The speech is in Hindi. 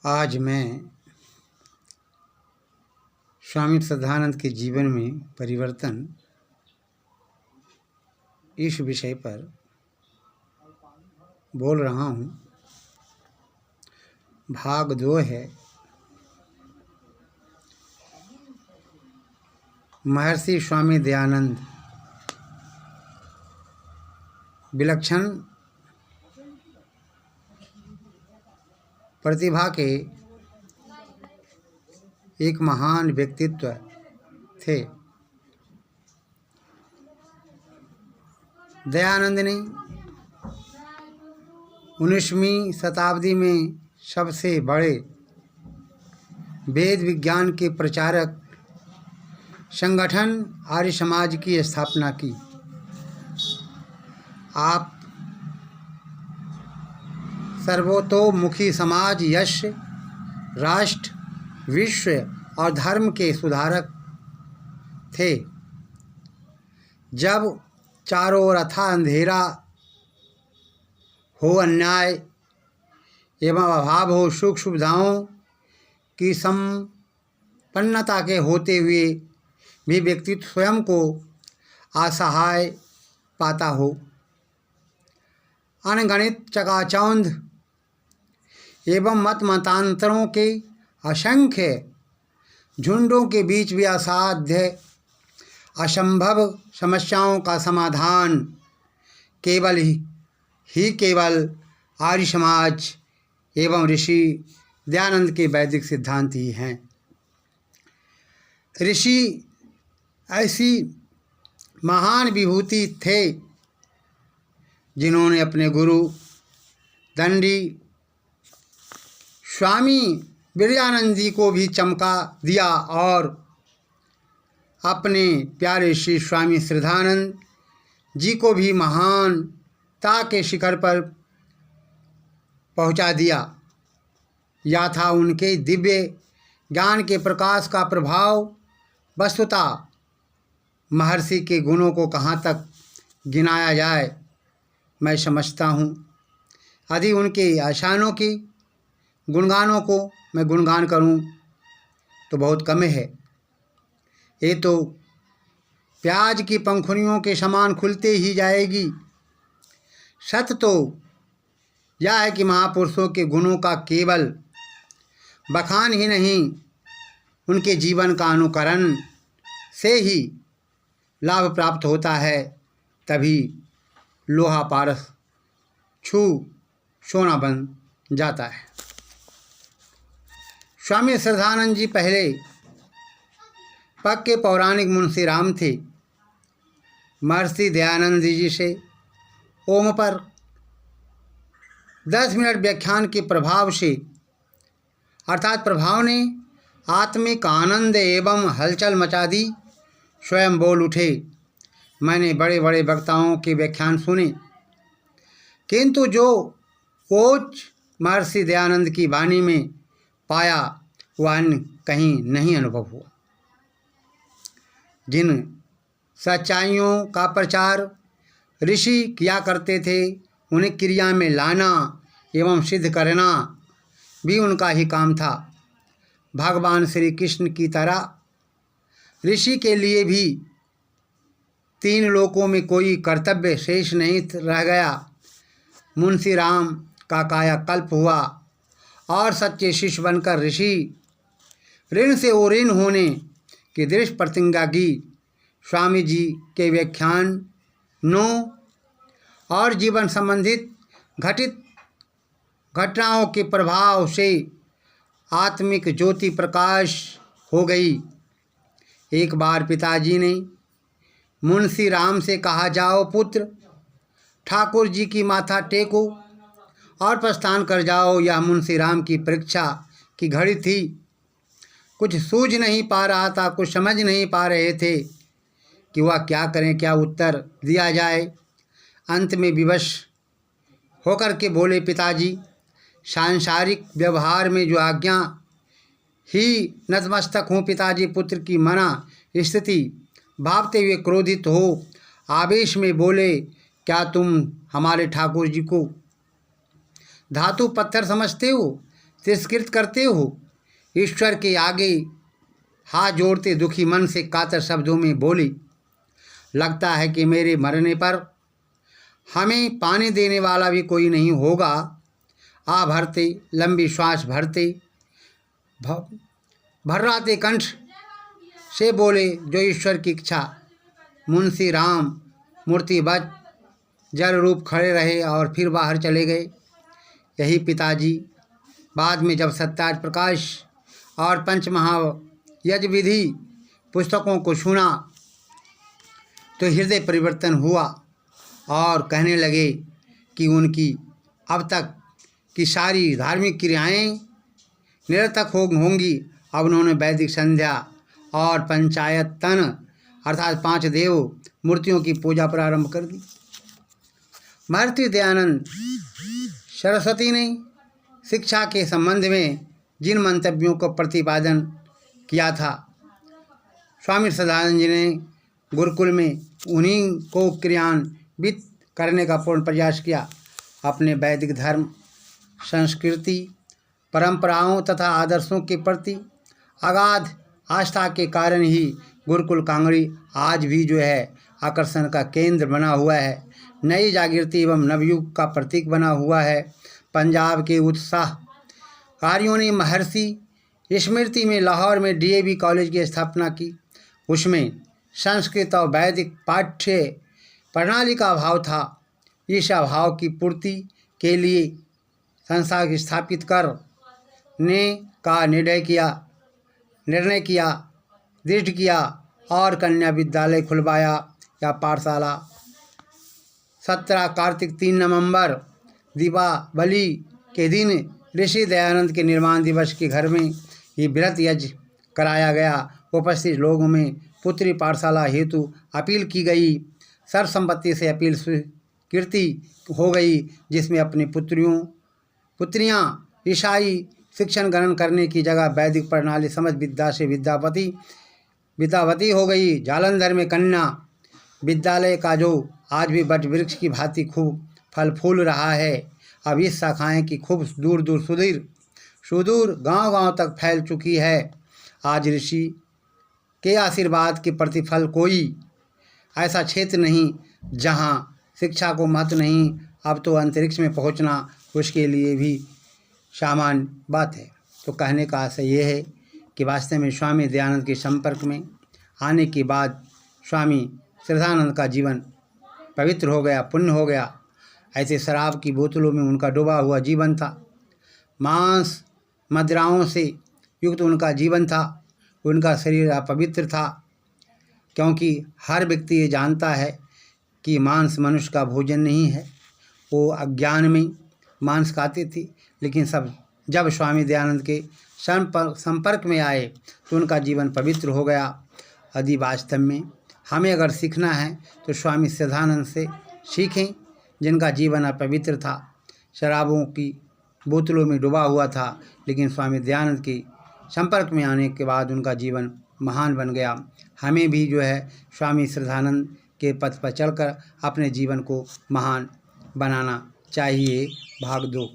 आज मैं स्वामी श्रद्धानंद के जीवन में परिवर्तन इस विषय पर बोल रहा हूँ। भाग 2 है। महर्षि स्वामी दयानंद विलक्षण प्रतिभा के एक महान व्यक्तित्व थे। दयानंद ने 19वीं शताब्दी में सबसे बड़े वेद विज्ञान के प्रचारक संगठन आर्य समाज की स्थापना की। आप सर्वतोमुखी समाज, यश, राष्ट्र, विश्व और धर्म के सुधारक थे। जब चारों ओर अथाह अंधेरा हो, अन्याय एवं अभाव हो, सुख सुविधाओं की संपन्नता के होते हुए भी व्यक्तित्व स्वयं को असहाय पाता हो, अनगणित चकाचौंध एवं मतांतरों के असंख्य झुंडों के बीच भी असाध्य असंभव समस्याओं का समाधान केवल आर्य समाज एवं ऋषि दयानंद के वैदिक सिद्धांत ही हैं। ऋषि ऐसी महान विभूति थे जिन्होंने अपने गुरु दंडी स्वामी विरजानंद जी को भी चमका दिया और अपने प्यारे श्री स्वामी श्रद्धानंद जी को भी महानता के शिखर पर पहुंचा दिया। या था उनके दिव्य ज्ञान के प्रकाश का प्रभाव वस्तुतः महर्षि के गुणों को कहाँ तक गिनाया जाए, मैं समझता हूँ। यदि उनके आशानों की गुणगानों को मैं गुणगान करूं तो बहुत कम है। ये तो प्याज की पंखुड़ियों के समान खुलते ही जाएगी। सत्य तो यह है कि महापुरुषों के गुणों का केवल बखान ही नहीं, उनके जीवन का अनुकरण से ही लाभ प्राप्त होता है। तभी लोहा पारस छू सोना बन जाता है। स्वामी श्रद्धानंद जी पहले पक्के पौराणिक मुंशी राम थे। महर्षि दयानंद जी से ओम पर 10 मिनट व्याख्यान के प्रभाव से अर्थात प्रभाव ने आत्मिक आनंद एवं हलचल मचा दी। स्वयं बोल उठे। मैंने बड़े बड़े वक्ताओं के व्याख्यान सुने, किंतु जो कोच महर्षि दयानंद की वाणी में पाया वह अन्य कहीं नहीं अनुभव हुआ। जिन सच्चाइयों का प्रचार ऋषि किया करते थे, उन्हें क्रिया में लाना एवं सिद्ध करना भी उनका ही काम था। भगवान श्री कृष्ण की तरह ऋषि के लिए भी 3 लोकों में कोई कर्तव्य शेष नहीं रह गया। मुंशी राम का कायाकल्प हुआ और सच्चे शिष्य बनकर ऋषि ऋण से ओऋण होने की दृढ़ प्रतिज्ञा की। स्वामी जी के व्याख्यानों और जीवन संबंधित घटित घटनाओं के प्रभाव से आत्मिक ज्योति प्रकाश हो गई। एक बार पिताजी ने मुंशी राम से कहा, जाओ पुत्र, ठाकुर जी की माथा टेको और प्रस्थान कर जाओ। यह मुंशी राम की परीक्षा की घड़ी थी। कुछ सूझ नहीं पा रहा था, कुछ समझ नहीं पा रहे थे कि वह क्या करें, क्या उत्तर दिया जाए। अंत में विवश होकर के बोले, पिताजी, सांसारिक व्यवहार में जो आज्ञा ही नतमस्तक हूँ। पिताजी पुत्र की मना स्थिति भावते हुए क्रोधित हो आवेश में बोले, क्या तुम हमारे ठाकुर जी को धातु पत्थर समझते हो? तिरस्कृत करते हो। ईश्वर के आगे हाथ जोड़ते दुखी मन से कातर शब्दों में बोली, लगता है कि मेरे मरने पर हमें पानी देने वाला भी कोई नहीं होगा। आ भरते लंबी श्वास भरते भर्राते कंठ से बोले, जो ईश्वर की इच्छा। मुंशी राम मूर्ति बच जल रूप खड़े रहे और फिर बाहर चले गए। यही पिताजी बाद में जब सत्यार्थ प्रकाश और पंचमहायज्ञ विधि पुस्तकों को सुना तो हृदय परिवर्तन हुआ और कहने लगे कि उनकी अब तक की सारी धार्मिक क्रियाएं निरर्थक होंगी। अब उन्होंने वैदिक संध्या और पंचायतन अर्थात 5 देव मूर्तियों की पूजा प्रारंभ कर दी। महर्षि दयानंद सरस्वती ने शिक्षा के संबंध में जिन मंतव्यों को प्रतिपादन किया था, स्वामी सदानंद जी ने गुरुकुल में उन्हीं को क्रियान्वित करने का पूर्ण प्रयास किया। अपने वैदिक धर्म, संस्कृति, परंपराओं तथा आदर्शों के प्रति अगाध आस्था के कारण ही गुरुकुल कांगड़ी आज भी जो है आकर्षण का केंद्र बना हुआ है, नई जागृति एवं नवयुग का प्रतीक बना हुआ है। पंजाब के उत्साहकारियों ने महर्षि स्मृति में लाहौर में DAV कॉलेज की स्थापना की। उसमें संस्कृत और वैदिक पाठ्य प्रणाली का अभाव था। इस अभाव की पूर्ति के लिए संस्था स्थापित करने का निर्णय किया, दृढ़ किया और कन्या विद्यालय खुलवाया या पाठशाला। 17 कार्तिक 3 नवंबर दीपावली के दिन ऋषि दयानंद के निर्माण दिवस के घर में ये व्रत यज्ञ कराया गया। उपस्थित लोगों में पुत्री पाठशाला हेतु अपील की गई। सर्वसम्मति से अपील स्वीकृति हो गई, जिसमें अपनी पुत्रियां ईसाई शिक्षण ग्रहण करने की जगह वैदिक प्रणाली समझ विद्या से विद्यावती हो गई। जालंधर में कन्या विद्यालय का जो आज भी वट वृक्ष की भांति खूब फल फूल रहा है, अब इस शाखाएं की खूब दूर सुदूर गांव तक फैल चुकी है। आज ऋषि के आशीर्वाद के प्रतिफल कोई ऐसा क्षेत्र नहीं जहां शिक्षा को महत्व नहीं। अब तो अंतरिक्ष में पहुंचना उसके लिए भी सामान्य बात है। तो कहने का आशय ये है कि वास्तव में स्वामी दयानंद के संपर्क में आने के बाद स्वामी श्रद्धानंद का जीवन पवित्र हो गया, पुण्य हो गया। ऐसे शराब की बोतलों में उनका डूबा हुआ जीवन था, मांस मदिराओं से युक्त उनका जीवन था, उनका शरीर अपवित्र था। क्योंकि हर व्यक्ति ये जानता है कि मांस मनुष्य का भोजन नहीं है। वो अज्ञान में मांस खाते थे, लेकिन जब स्वामी दयानंद के संपर्क में आए तो उनका जीवन पवित्र हो गया। यदि वास्तव में हमें अगर सीखना है तो स्वामी श्रद्धानंद से सीखें, जिनका जीवन अपवित्र था, शराबों की बोतलों में डूबा हुआ था, लेकिन स्वामी दयानंद के संपर्क में आने के बाद उनका जीवन महान बन गया। हमें भी जो है स्वामी श्रद्धानंद के पथ पर चलकर अपने जीवन को महान बनाना चाहिए। भाग 2।